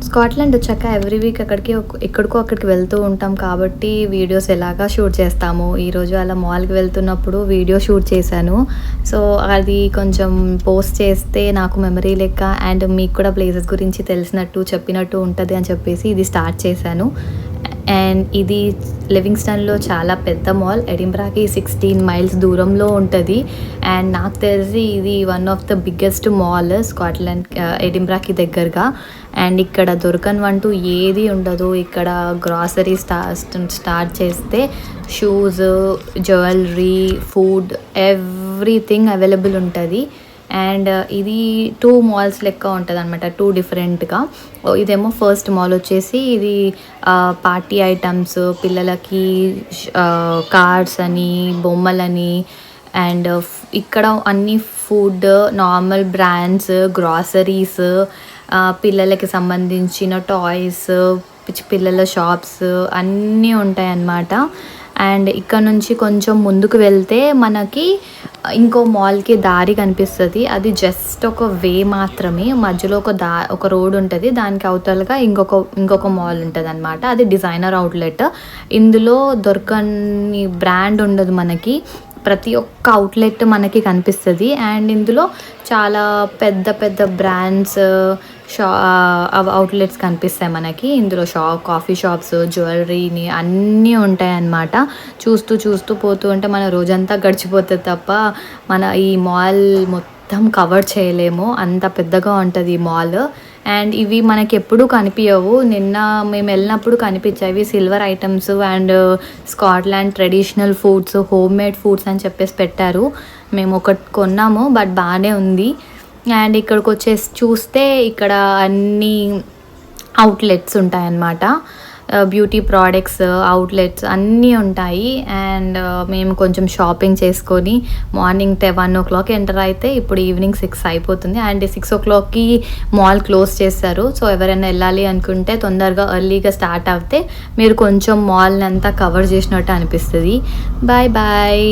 Scotland వచ్చాక every week ఎక్కడికో అక్కడికి వెళ్తూ ఉంటాం కాబట్టి వీడియోస్ ఎలాగా షూట్ చేస్తాము. ఈరోజు అలా మాల్కి వెళ్తున్నప్పుడు వీడియో షూట్ చేశాను. సో అది కొంచెం పోస్ట్ చేస్తే నాకు మెమరీ లెక్క అండ్ మీకు కూడా ప్లేసెస్ గురించి తెలిసినట్టు చెప్పినట్టు ఉంటుంది అని చెప్పేసి ఇది స్టార్ట్ చేశాను. అండ్ ఇది లివింగ్స్టన్లో చాలా పెద్ద మాల్. ఎడింబ్రాకి 16 మైల్స్ దూరంలో ఉంటుంది. అండ్ నాకు తెలిసి ఇది one of the biggest mall Scotland, ఎడింబ్రాకి దగ్గరగా. అండ్ ఇక్కడ దొరకనివంటూ ఏది ఉండదు. ఇక్కడ గ్రాసరీ స్టార్ట్ చేస్తే shoes, jewellery, food, everything available ఉంటుంది. అండ్ ఇది 2 మాల్స్ లెక్క ఉంటుంది అనమాట, 2 డిఫరెంట్గా. ఇదేమో ఫస్ట్ మాల్ వచ్చేసి ఇది పార్టీ ఐటమ్స్, పిల్లలకి కార్డ్స్ అని, బొమ్మలని, అండ్ ఇక్కడ అన్ని ఫుడ్, నార్మల్ బ్రాండ్స్, గ్రాసరీస్, పిల్లలకి సంబంధించిన టాయ్స్, పిల్లల షాప్స్ అన్నీ ఉంటాయి అన్నమాట. అండ్ ఇక్కడ నుంచి కొంచెం ముందుకు వెళ్తే మనకి ఇంకో మాల్కి దారి కనిపిస్తుంది. అది జస్ట్ ఒక వే మాత్రమే. మధ్యలో ఒక రోడ్ ఉంటుంది. దానికి అవతలగా ఇంకొక మాల్ ఉంటుంది అనమాట. అది డిజైనర్ అవుట్లెట్. ఇందులో దొరకని బ్రాండ్ ఉండదు మనకి. ప్రతి ఒక్క అవుట్లెట్ మనకి కనిపిస్తుంది. అండ్ ఇందులో చాలా పెద్ద పెద్ద బ్రాండ్స్ అవుట్లెట్స్ కనిపిస్తాయి మనకి. ఇందులో కాఫీ షాప్స్, జ్యువెలరీని అన్నీ ఉంటాయి అన్నమాట. చూస్తూ పోతూ ఉంటే మన రోజంతా గడిచిపోతుంది తప్ప మన ఈ మాల్ మొత్తం కవర్ చేయలేము, అంత పెద్దగా ఉంటుంది ఈ మాల్. అండ్ ఇవి మనకి ఎప్పుడూ కనిపించవు. నిన్న మేము వెళ్ళినప్పుడు కనిపించాయి silver items and Scotland traditional foods, home made foods అని చెప్పేసి పెట్టారు. మేము ఒకటి కొన్నాము, బట్ బాగానే ఉంది. అండ్ ఇక్కడికి వచ్చేసి చూస్తే ఇక్కడ అన్ని అవుట్లెట్స్ ఉంటాయన్నమాట. బ్యూటీ ప్రోడక్ట్స్ అవుట్లెట్స్ అన్నీ ఉంటాయి. అండ్ మేము కొంచెం షాపింగ్ చేసుకొని మార్నింగ్ 1 o'clock ఎంటర్ అయితే ఇప్పుడు ఈవినింగ్ 6 అయిపోతుంది. అండ్ 6 o'clockకి మాల్ క్లోజ్ చేస్తారు. సో ఎవరైనా వెళ్ళాలి అనుకుంటే తొందరగా ఎర్లీగా స్టార్ట్ అవుతే మీరు కొంచెం మాల్ని అంతా కవర్ చేసినట్టు అనిపిస్తుంది. Bye bye.